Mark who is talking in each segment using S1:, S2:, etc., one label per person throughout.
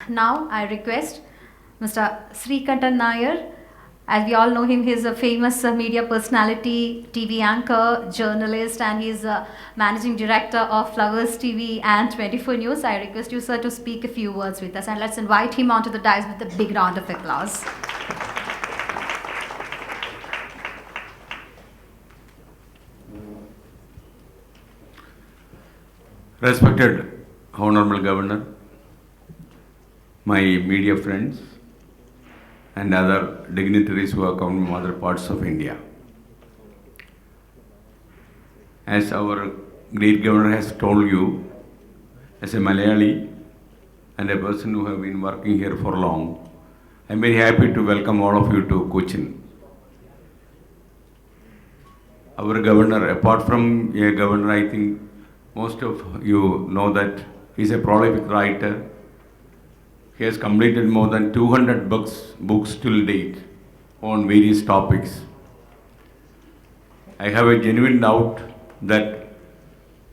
S1: Now I request Mr. Sreekandan Nair. As we all know him, he is a famous media personality, TV anchor, journalist, and he is a managing director of Flowers TV and 24 News. I request you, sir, to speak a few words with us, and let's invite him onto the dais with a big round of applause.
S2: Respected Honorable Governor, my media friends, and other dignitaries who have come from other parts of India. As our great governor has told you, as a Malayali and a person who have been working here for long, I am very happy to welcome all of you to Cochin. Our governor, apart from a governor, I think most of you know that he is a prolific writer. He has completed more than 200 books till date on various topics. I have a genuine doubt that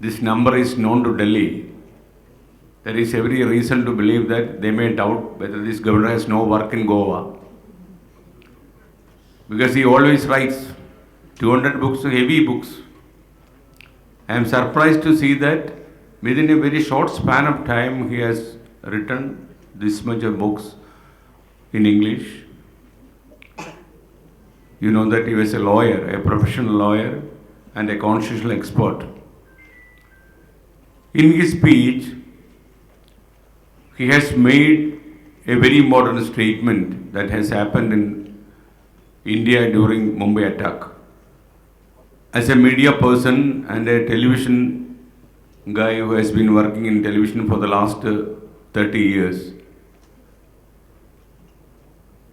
S2: this number is known to Delhi. There is every reason to believe that they may doubt whether this governor has no work in Goa. Because he always writes 200 books, heavy books. I am surprised to see that within a very short span of time he has written this much of books in English. You know that he was a lawyer, a professional lawyer and a constitutional expert. In his speech, he has made a very modern statement that has happened in India during Mumbai attack. As a media person and a television guy who has been working in television for the last 30 years,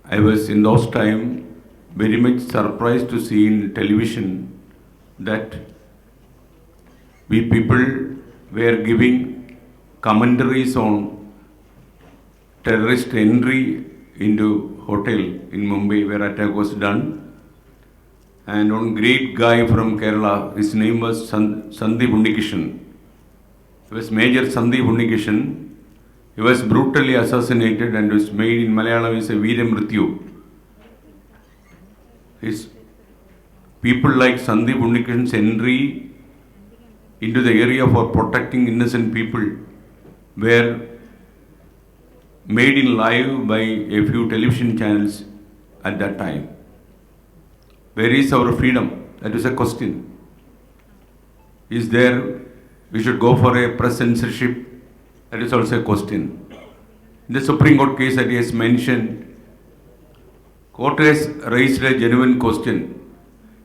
S2: I was in those times very much surprised to see in television that we people were giving commentaries on terrorist entry into hotel in Mumbai where attack was done. And one great guy from Kerala, his name was Sandeep Unnikishan. He was Major Sandeep Unnikishan. He was brutally assassinated and was made in Malayalam as a Veera Mrityu. His people like Sandeep Unnikishan's entry into the area for protecting innocent people were made in live by a few television channels at that time. Where is our freedom? That is a question. Is there, we should go for a press censorship? That is also a question. In the Supreme Court case that he has mentioned, Court has raised a genuine question.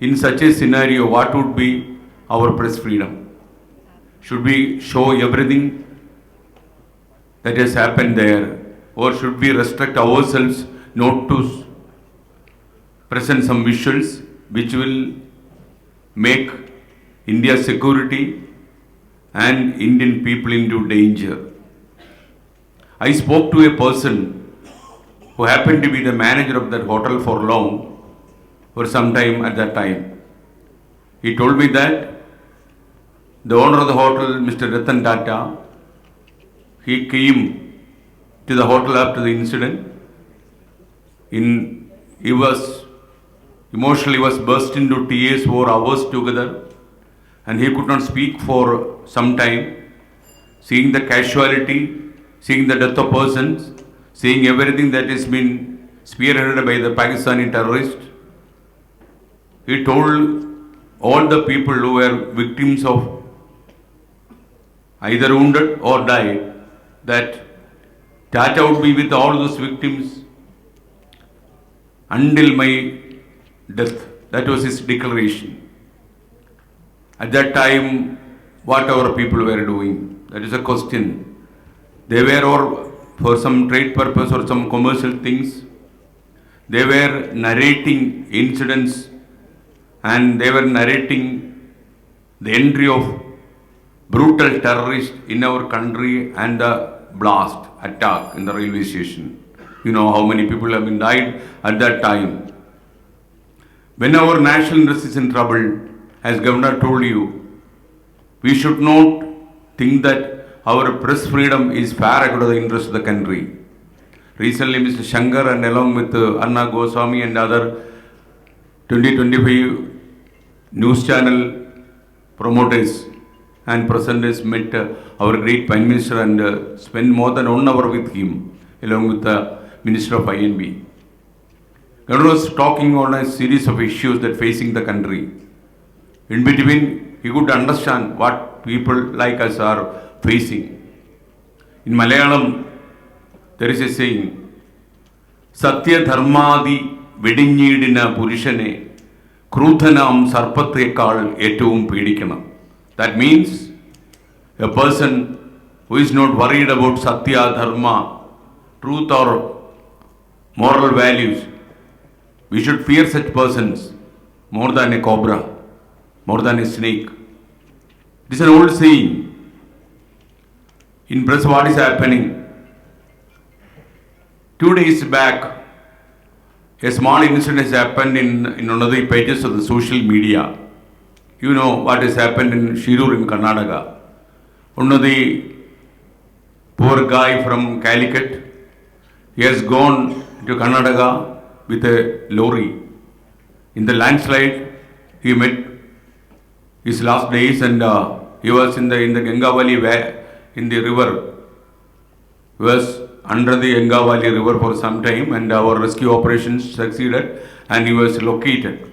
S2: In such a scenario, what would be our press freedom? Should we show everything that has happened there, or should we restrict ourselves not to present some visuals which will make India's security and Indian people into danger? I spoke to a person who happened to be the manager of that hotel for some time at that time. He told me that the owner of the hotel, Mr. Ratan Tata, he came to the hotel after the incident. He was emotionally burst into tears for hours together, and he could not speak for some time, seeing the casualty, seeing the death of persons, seeing everything that has been spearheaded by the Pakistani terrorists. He told all the people who were victims of either wounded or died that Tata would be with all those victims until my death. That was his declaration. At that time, what our people were doing? That is a question. They were, or for some trade purpose or some commercial things, they were narrating incidents and they were narrating the entry of brutal terrorists in our country and the blast attack in the railway station. You know how many people have been died at that time. When our national interest is in trouble, as Governor told you, we should not think that our press freedom is far ahead of the interest of the country. Recently, Mr. Shankar and along with Anna Goswami and other 2025 news channel promoters and presenters met our great Prime Minister and spent more than 1 hour with him along with the Minister of INB. Governor was talking on a series of issues that facing the country. In between, he could understand what people like us are facing. In Malayalam, there is a saying, Satya Dharmadi Vedinjidina Purushane Kruthanam Sarpathekal Etuvum Pedikanam. That means a person who is not worried about Satya, Dharma, truth or moral values. We should fear such persons more than a cobra, more than a snake. It is an old saying. In press, what is happening? 2 days back, a small incident has happened in one of the pages of the social media. You know what has happened in Shirur in Karnataka. One of the poor guy from Calicut, he has gone to Karnataka with a lorry. In the landslide, he met his last days and he was in the Gangavali in the river. He was under the Gangavali river for some time and our rescue operations succeeded and he was located.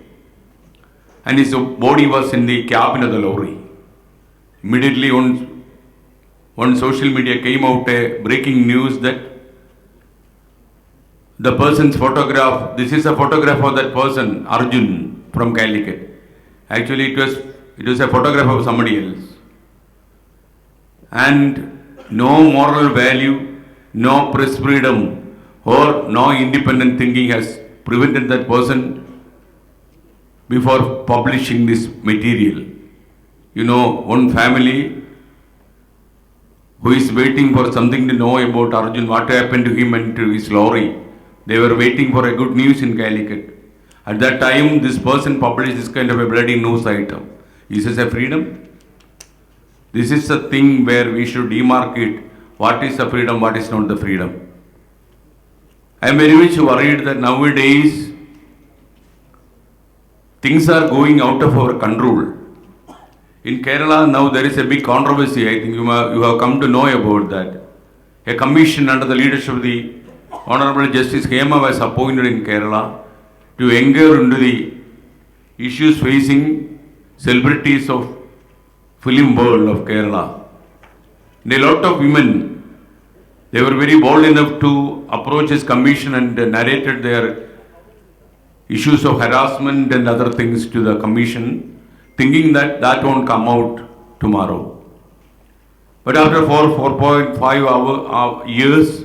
S2: And his body was in the cabin of the lorry. Immediately on social media came out a breaking news that the person's photograph, this is a photograph of that person, Arjun from Calicut. Actually it was a photograph of somebody else. And no moral value, no press freedom or no independent thinking has prevented that person before publishing this material. You know, one family who is waiting for something to know about Arjun, what happened to him and to his lorry. They were waiting for a good news in Calicut. At that time, this person published this kind of a bloody news item. Is this a freedom? This is the thing where we should demarcate what is the freedom, what is not the freedom. I am very much worried that nowadays things are going out of our control. In Kerala now there is a big controversy. I think you have come to know about that. A commission under the leadership of the Honorable Justice Hema was appointed in Kerala to inquire into the issues facing celebrities of film world of Kerala. And a lot of women, they were very bold enough to approach this commission and narrated their issues of harassment and other things to the commission, thinking that that won't come out tomorrow. But after 4.5 years,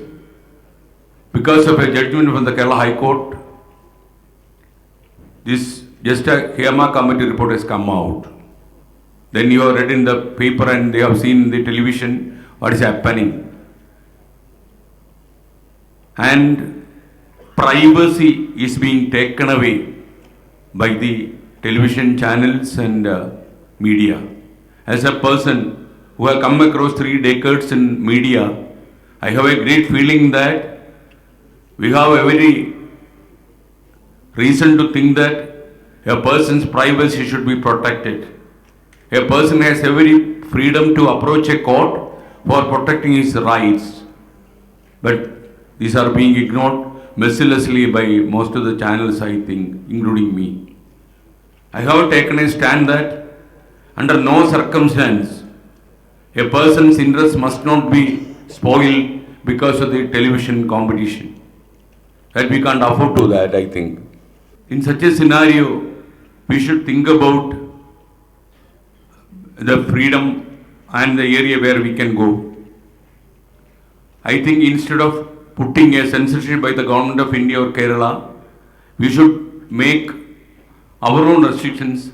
S2: because of a judgment from the Kerala High Court, this just a Hema committee report has come out. Then you have read in the paper and they have seen in the television what is happening. And privacy is being taken away by the television channels and media. As a person who has come across 3 decades in media, I have a great feeling that we have a very reason to think that a person's privacy should be protected. A person has every freedom to approach a court for protecting his rights. But these are being ignored mercilessly by most of the channels, I think, including me. I have taken a stand that under no circumstance a person's interest must not be spoiled because of the television competition. That we can't afford to that, I think. In such a scenario, we should think about the freedom and the area where we can go. I think instead of putting a censorship by the government of India or Kerala, we should make our own restrictions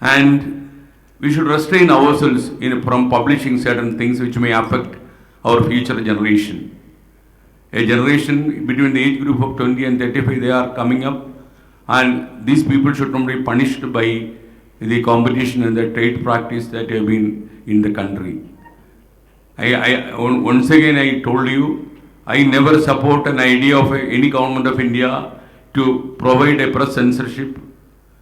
S2: and we should restrain ourselves from publishing certain things which may affect our future generation. A generation between the age group of 20 and 35, they are coming up, and these people should not be punished by the competition and the trade practice that have been in the country. Once again I told you, I never support an idea of any government of India to provide a press censorship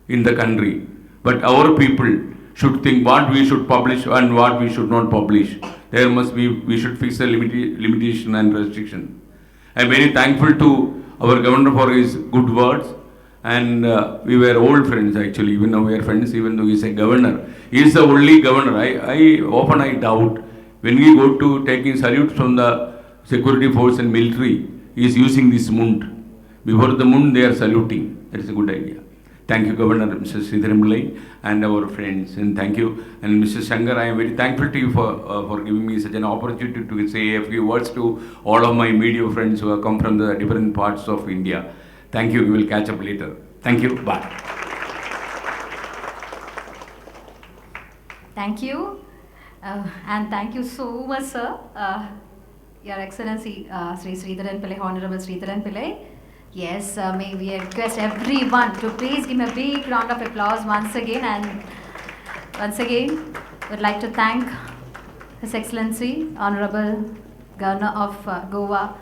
S2: in the country. But our people should think what we should publish and what we should not publish. There must be, we should fix a limitation and restriction. I am very thankful to our governor for his good words, and we were old friends actually, even now we are friends, even though he is a governor. He is the only governor. I often doubt when we go to taking salute from the security force and military, he is using this mund. Before the mund they are saluting. That is a good idea. Thank you, Governor Mr. Sreekandan Nair and our friends, and thank you. And Mr. Shankar, I am very thankful to you for giving me such an opportunity to say a few words to all of my media friends who have come from the different parts of India. Thank you. We will catch up later. Thank you. Bye.
S1: Thank you. And thank you so much, sir. Your Excellency, Sri Sreedharan Pillai, Honorable Sreedharan Pillai. Yes, may we request everyone to please give me a big round of applause once again. And once again, would like to thank His Excellency, Honorable Governor of Goa,